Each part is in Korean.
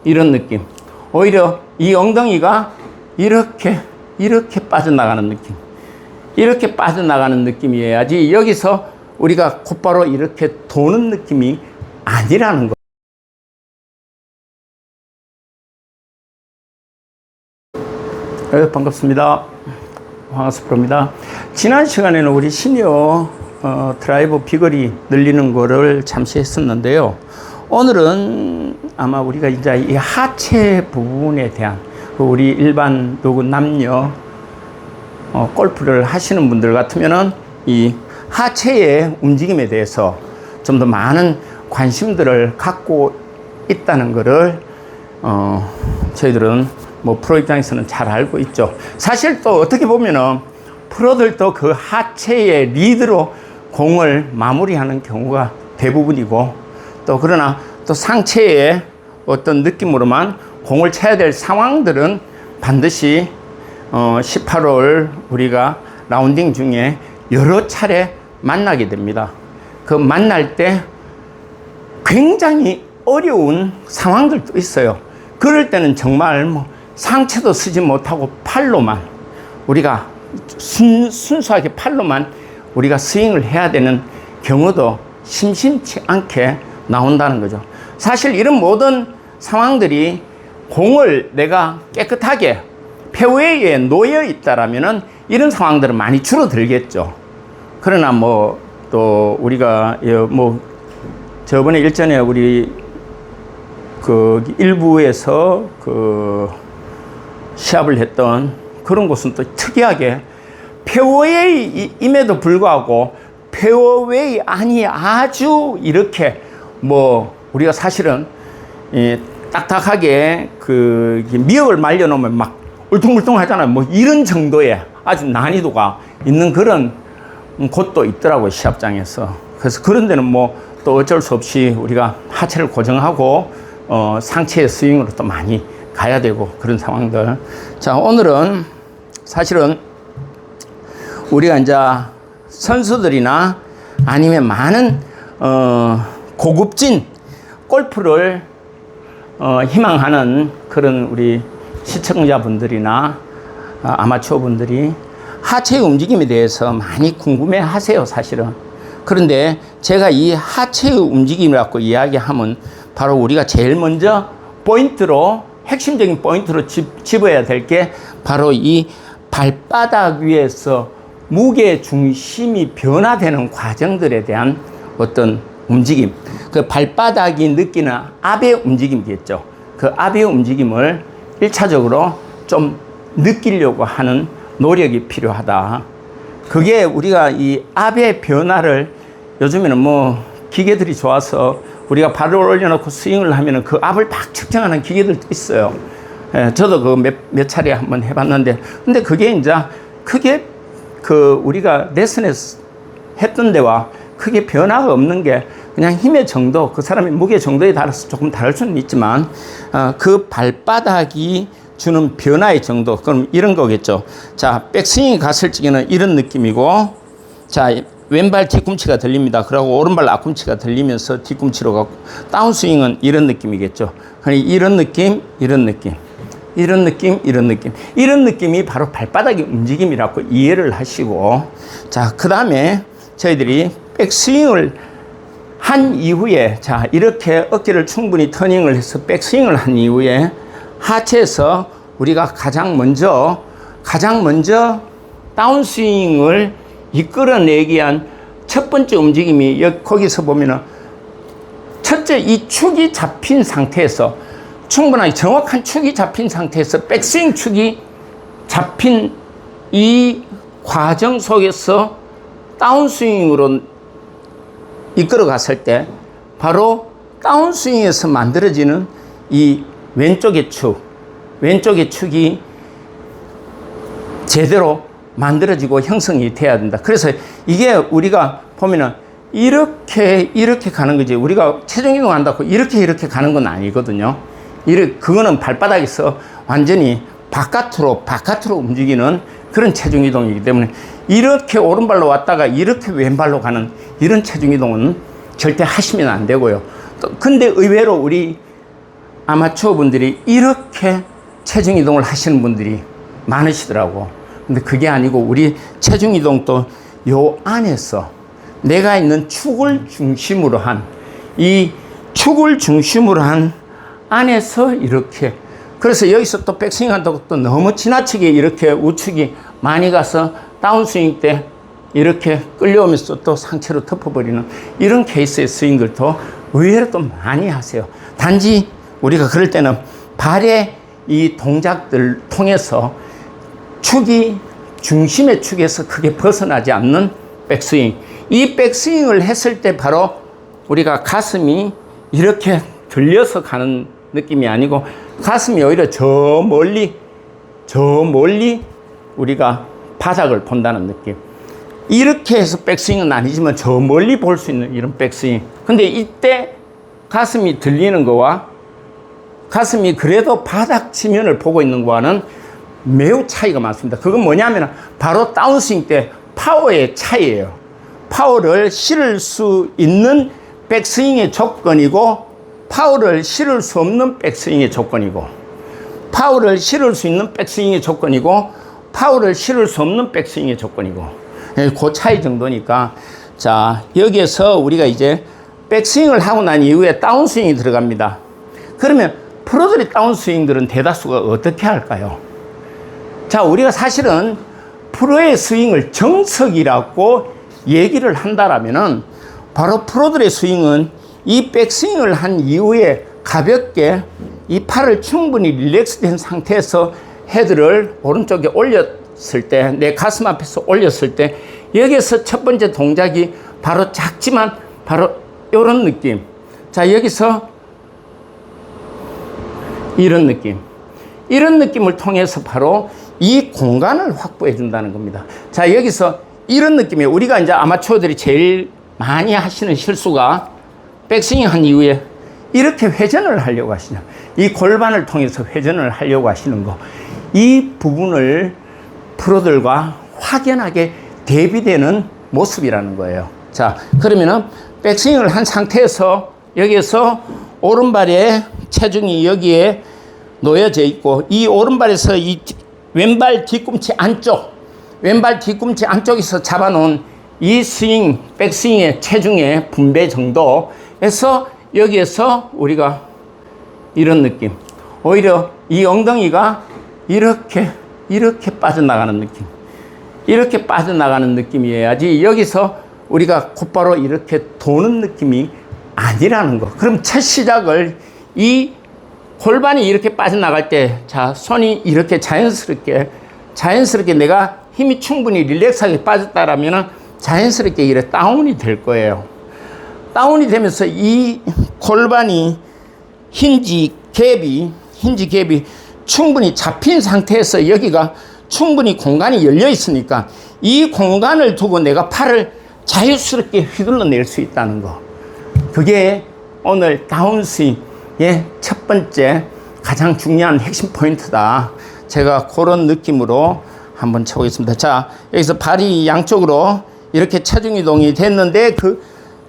이런 느낌. 오히려 이 엉덩이가 이렇게 빠져나가는 느낌. 이렇게 빠져나가는 느낌이어야지 여기서 우리가 곧바로 이렇게 도는 느낌이 아니라는 거. 반갑습니다. 황하수 프로입니다. 지난 시간에는 우리 시니어 드라이브 비거리 늘리는 거를 잠시 했었는데요. 오늘은 아마 우리가 이제 이 하체 부분에 대한 우리 일반 누구 남녀 골프를 하시는 분들 같으면은 이 하체의 움직임에 대해서 좀 더 많은 관심들을 갖고 있다는 거를 저희들은 뭐 프로 입장에서는 잘 알고 있죠. 사실 또 어떻게 보면은 프로들도 그 하체의 리드로 공을 마무리하는 경우가 대부분이고, 또 그러나 또 상체의 어떤 느낌으로만 공을 쳐야 될 상황들은 반드시 18홀 우리가 라운딩 중에 여러 차례 만나게 됩니다. 그 만날 때 굉장히 어려운 상황들도 있어요. 그럴 때는 정말 뭐 상체도 쓰지 못하고 팔로만 우리가 순수하게 팔로만 우리가 스윙을 해야 되는 경우도 심심치 않게 나온다는 거죠. 사실 이런 모든 상황들이 공을 내가 깨끗하게 페어웨이에 놓여 있다라면은 이런 상황들은 많이 줄어들겠죠. 그러나 뭐 또 우리가 뭐 저번에 일전에 우리 그 일부에서 그 시합을 했던 그런 곳은 또 특이하게 페어웨이임에도 불구하고 페어웨이 아니 아주 이렇게 뭐 우리가 사실은 딱딱하게 그 미역을 말려놓으면 막 울퉁불퉁 하잖아요. 뭐 이런 정도의 아주 난이도가 있는 그런 곳도 있더라고요, 시합장에서. 그래서 그런 데는 뭐 또 어쩔 수 없이 우리가 하체를 고정하고 상체의 스윙으로 또 많이 가야 되고 그런 상황들. 자, 오늘은 사실은 우리가 이제 선수들이나 아니면 많은 고급진 골프를 희망하는 그런 우리 시청자분들이나 아마추어 분들이 하체의 움직임에 대해서 많이 궁금해 하세요, 사실은. 그런데 제가 이 하체의 움직임을 갖고 이야기하면 바로 우리가 제일 먼저 포인트로, 핵심적인 포인트로 집어야 될 게 바로 이 발바닥 위에서 무게 중심이 변화되는 과정들에 대한 어떤 움직임, 그 발바닥이 느끼는 압의 움직임이겠죠. 그 압의 움직임을 1차적으로 좀 느끼려고 하는 노력이 필요하다. 그게 우리가 이 압의 변화를 요즘에는 뭐 기계들이 좋아서 우리가 발을 올려놓고 스윙을 하면은 그 압을 막 측정하는 기계들도 있어요. 저도 그 몇 차례 한번 해봤는데, 근데 그게 이제 크게 그 우리가 레슨에서 했던 데와 크게 변화가 없는 게 그냥 힘의 정도, 그 사람의 무게 정도에 따라서 조금 다를 수는 있지만, 그 발바닥이 주는 변화의 정도, 그럼 이런 거겠죠. 자, 백스윙이 갔을 적에는 이런 느낌이고, 자, 왼발 뒤꿈치가 들립니다. 그리고 오른발 앞꿈치가 들리면서 뒤꿈치로 가고, 다운스윙은 이런 느낌이겠죠. 이런 느낌, 이런 느낌, 이런 느낌, 이런 느낌. 이런 느낌이 바로 발바닥의 움직임이라고 이해를 하시고, 자, 그 다음에 저희들이 백스윙을 한 이후에, 자, 이렇게 어깨를 충분히 터닝을 해서 백스윙을 한 이후에 하체에서 우리가 가장 먼저 다운스윙을 이끌어내기 위한 첫 번째 움직임이 거기서 보면은 첫째 이 축이 잡힌 상태에서 충분하게 정확한 축이 잡힌 상태에서 백스윙 축이 잡힌 이 과정 속에서 다운스윙으로 이끌어 갔을 때 바로 다운스윙에서 만들어지는 이 왼쪽의 축이 제대로 만들어지고 형성이 돼야 된다. 그래서 이게 우리가 보면은 이렇게 가는 거지. 우리가 체중 이동 한다고 이렇게 가는 건 아니거든요. 그거는 발바닥에서 완전히 바깥으로 움직이는 그런 체중 이동이기 때문에 이렇게 오른발로 왔다가 이렇게 왼발로 가는 이런 체중 이동은 절대 하시면 안 되고요. 근데 의외로 우리 아마추어 분들이 이렇게 체중 이동을 하시는 분들이 많으시더라고. 근데 그게 아니고 우리 체중 이동도 요 안에서 내가 있는 축을 중심으로 이 축을 중심으로 한 안에서 이렇게, 그래서 여기서 또 백스윙 한다고 또 너무 지나치게 이렇게 우측이 많이 가서 다운스윙 때 이렇게 끌려오면서 또 상체로 덮어버리는 이런 케이스의 스윙들도 의외로 또 많이 하세요. 단지 우리가 그럴 때는 발의 이 동작들 통해서 축이 중심의 축에서 크게 벗어나지 않는 백스윙, 이 백스윙을 했을 때 바로 우리가 가슴이 이렇게 들려서 가는 느낌이 아니고 가슴이 오히려 저 멀리 우리가 바닥을 본다는 느낌. 이렇게 해서 백스윙은 아니지만 저 멀리 볼 수 있는 이런 백스윙. 근데 이때 가슴이 들리는 거와 가슴이 그래도 바닥 지면을 보고 있는 거와는 매우 차이가 많습니다. 그건 뭐냐면 바로 다운스윙 때 파워의 차이예요. 파워를 실을 수 있는 백스윙의 조건이고 파워를 실을 수 없는 백스윙의 조건이고, 파워를 실을 수 있는 백스윙의 조건이고 파워를 실을 수 없는 백스윙의 조건이고, 그 차이 정도니까. 자, 여기에서 우리가 이제 백스윙을 하고 난 이후에 다운스윙이 들어갑니다. 그러면 프로들의 다운스윙들은 대다수가 어떻게 할까요? 자, 우리가 사실은 프로의 스윙을 정석이라고 얘기를 한다라면은 바로 프로들의 스윙은 이 백스윙을 한 이후에 가볍게 이 팔을 충분히 릴렉스 된 상태에서 헤드를 오른쪽에 올렸을 때, 내 가슴 앞에서 올렸을 때 여기서 첫 번째 동작이 바로 작지만 바로 이런 느낌. 자, 여기서 이런 느낌. 이런 느낌을 통해서 바로 이 공간을 확보해 준다는 겁니다. 자, 여기서 이런 느낌이에요. 우리가 이제 아마추어들이 제일 많이 하시는 실수가 백스윙 한 이후에 이렇게 회전을 하려고 하시냐. 이 골반을 통해서 회전을 하려고 하시는 거. 이 부분을 프로들과 확연하게 대비되는 모습이라는 거예요. 자, 그러면은 백스윙을 한 상태에서 여기에서 오른발에 체중이 여기에 놓여져 있고, 이 오른발에서 이 왼발 뒤꿈치 안쪽에서 잡아놓은 이 스윙, 백스윙의 체중의 분배 정도에서 여기에서 우리가 이런 느낌. 오히려 이 엉덩이가 이렇게 빠져나가는 느낌. 이렇게 빠져나가는 느낌이어야지 여기서 우리가 곧바로 이렇게 도는 느낌이 아니라는 거. 그럼 첫 시작을 이 골반이 이렇게 빠져나갈 때, 자, 손이 이렇게 자연스럽게 내가 힘이 충분히 릴렉스하게 빠졌다라면 자연스럽게 이렇게 다운이 될 거예요. 다운이 되면서 이 골반이 힌지 갭이 충분히 잡힌 상태에서 여기가 충분히 공간이 열려 있으니까 이 공간을 두고 내가 팔을 자유스럽게 휘둘러낼 수 있다는 거. 그게 오늘 다운스윙의 첫 번째 가장 중요한 핵심 포인트다. 제가 그런 느낌으로 한번 쳐보겠습니다. 자, 여기서 발이 양쪽으로 이렇게 체중 이동이 됐는데 그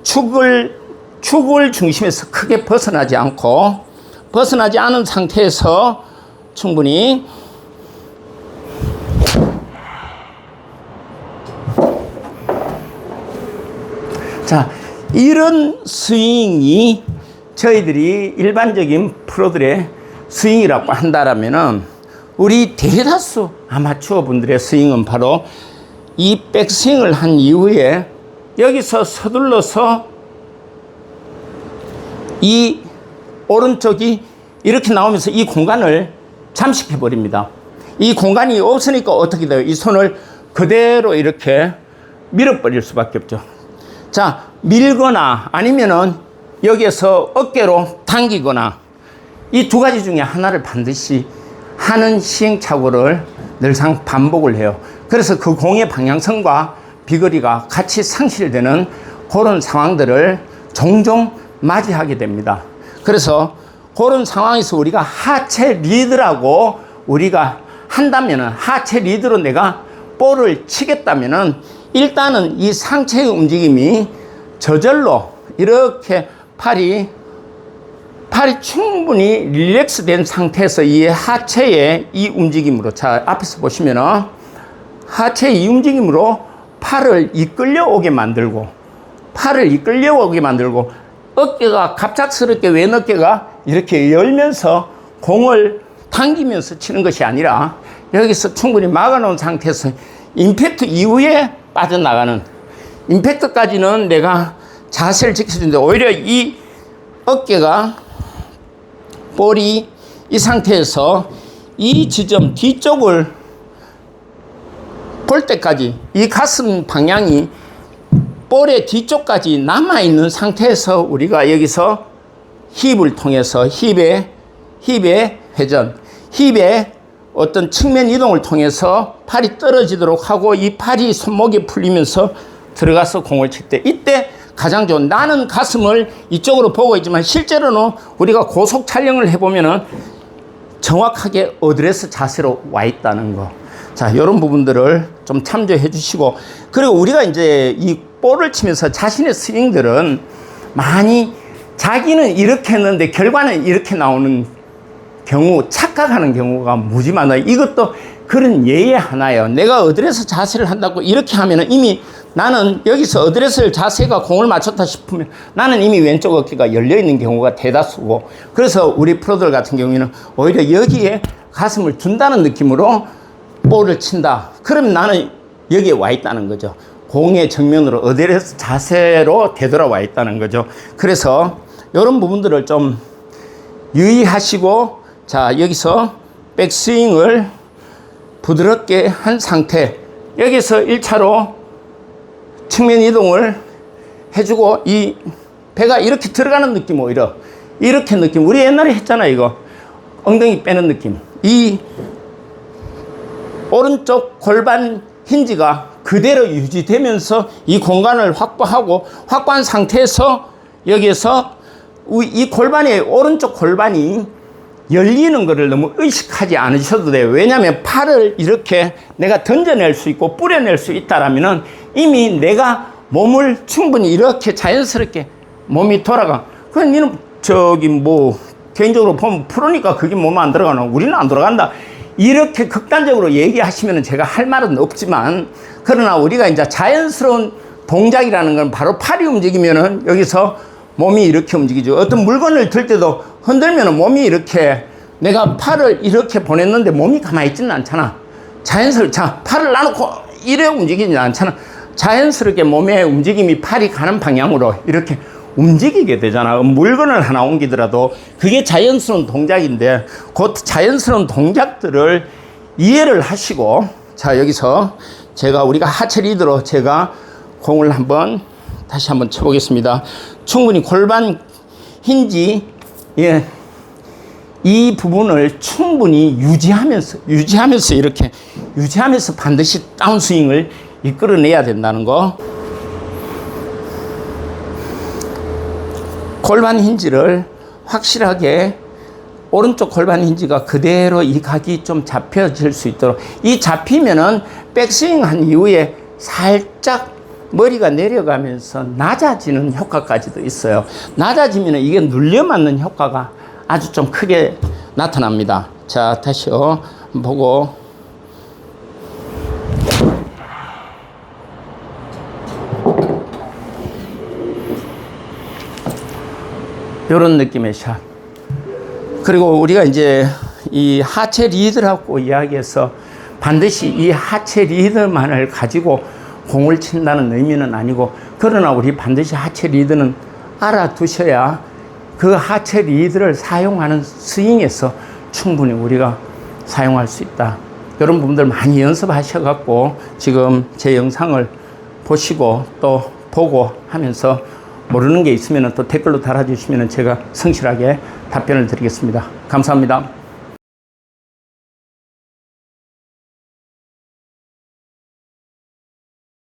축을 중심에서 크게 벗어나지 않은 상태에서 충분히 자, 이런 스윙이 저희들이 일반적인 프로들의 스윙이라고 한다라면은 우리 대다수 아마추어 분들의 스윙은 바로 이 백스윙을 한 이후에 여기서 서둘러서 이 오른쪽이 이렇게 나오면서 이 공간을 잠식해 버립니다. 이 공간이 없으니까 어떻게 돼요? 이 손을 그대로 이렇게 밀어버릴 수밖에 없죠. 자, 밀거나 아니면은 여기에서 어깨로 당기거나 이 두 가지 중에 하나를 반드시 하는 시행착오를 늘상 반복을 해요. 그래서 그 공의 방향성과 비거리가 같이 상실되는 그런 상황들을 종종 맞이하게 됩니다. 그래서 그런 상황에서 우리가 하체 리드라고 우리가 한다면은, 하체 리드로 내가 볼을 치겠다면은 일단은 이 상체의 움직임이 저절로 이렇게 팔이 팔이 충분히 릴렉스 된 상태에서 이 하체의 이 움직임으로, 자, 앞에서 보시면은 하체의 이 움직임으로 팔을 이끌려오게 만들고, 어깨가 갑작스럽게 왼 어깨가 이렇게 열면서 공을 당기면서 치는 것이 아니라 여기서 충분히 막아놓은 상태에서 임팩트 이후에 빠져나가는, 임팩트까지는 내가 자세를 지켜주는데 오히려 이 어깨가, 볼이 이 상태에서 이 지점 뒤쪽을 볼 때까지 이 가슴 방향이 볼의 뒤쪽까지 남아있는 상태에서 우리가 여기서 힙을 통해서 힙의 회전, 힙의 어떤 측면 이동을 통해서 팔이 떨어지도록 하고 이 팔이 손목에 풀리면서 들어가서 공을 칠 때, 이때 가장 좋은, 나는 가슴을 이쪽으로 보고 있지만 실제로는 우리가 고속 촬영을 해보면은 정확하게 어드레스 자세로 와 있다는 거. 자, 이런 부분들을 좀 참조해 주시고, 그리고 우리가 이제 이 볼을 치면서 자신의 스윙들은 많이 자기는 이렇게 했는데 결과는 이렇게 나오는 경우, 착각하는 경우가 무지 많아요. 이것도 그런 예의 하나예요. 내가 어드레스 자세를 한다고 이렇게 하면은 이미 나는 여기서 어드레스 자세가 공을 맞췄다 싶으면 나는 이미 왼쪽 어깨가 열려있는 경우가 대다수고, 그래서 우리 프로들 같은 경우에는 오히려 여기에 가슴을 둔다는 느낌으로 볼을 친다. 그러면 나는 여기에 와 있다는 거죠. 공의 정면으로 어드레스 자세로 되돌아와 있다는 거죠. 그래서 이런 부분들을 좀 유의하시고, 자, 여기서 백스윙을 부드럽게 한 상태, 여기서 1차로 측면 이동을 해주고 이 배가 이렇게 들어가는 느낌, 오히려 이렇게 느낌, 우리 옛날에 했잖아. 이거 엉덩이 빼는 느낌, 이 오른쪽 골반 힌지가 그대로 유지되면서 이 공간을 확보한 상태에서 여기에서 이 골반이, 오른쪽 골반이 열리는 것을 너무 의식하지 않으셔도 돼요. 왜냐하면 팔을 이렇게 내가 던져낼 수 있고 뿌려낼 수 있다라면은 이미 내가 몸을 충분히 이렇게 자연스럽게 몸이 돌아가. 그럼 니는 저기 뭐 개인적으로 보면 프로니까 그게 몸에 안 들어가나, 우리는 안 들어간다, 이렇게 극단적으로 얘기하시면 제가 할 말은 없지만, 그러나 우리가 이제 자연스러운 동작이라는 건 바로 팔이 움직이면은 여기서 몸이 이렇게 움직이죠. 어떤 물건을 들 때도 흔들면은 몸이 이렇게, 내가 팔을 이렇게 보냈는데 몸이 가만히 있지는 않잖아. 자연스럽게, 자, 팔을 놔놓고 이래 움직이지 않잖아. 자연스럽게 몸의 움직임이 팔이 가는 방향으로 이렇게 움직이게 되잖아. 물건을 하나 옮기더라도 그게 자연스러운 동작인데, 그 자연스러운 동작들을 이해를 하시고, 자, 여기서 우리가 하체 리드로 제가 공을 다시 한번 쳐보겠습니다. 충분히 골반 힌지, 예, 이 부분을 충분히 유지하면서 이렇게 유지하면서 반드시 다운스윙을 이끌어내야 된다는 거. 골반 힌지를 확실하게, 오른쪽 골반 힌지가 그대로 이 각이 좀 잡혀질 수 있도록, 이 잡히면은 백스윙 한 이후에 살짝 머리가 내려가면서 낮아지는 효과까지도 있어요. 낮아지면 이게 눌려맞는 효과가 아주 좀 크게 나타납니다. 자, 다시요. 보고. 요런 느낌의 샷. 그리고 우리가 이제 이 하체 리드라고 이야기해서 반드시 이 하체 리드만을 가지고 공을 친다는 의미는 아니고, 그러나 우리 반드시 하체 리드는 알아두셔야 그 하체 리드를 사용하는 스윙에서 충분히 우리가 사용할 수 있다. 이런 부분들 많이 연습하셔갖고 지금 제 영상을 보시고 또 보고 하면서 모르는 게 있으면 또 댓글로 달아주시면 제가 성실하게 답변을 드리겠습니다. 감사합니다.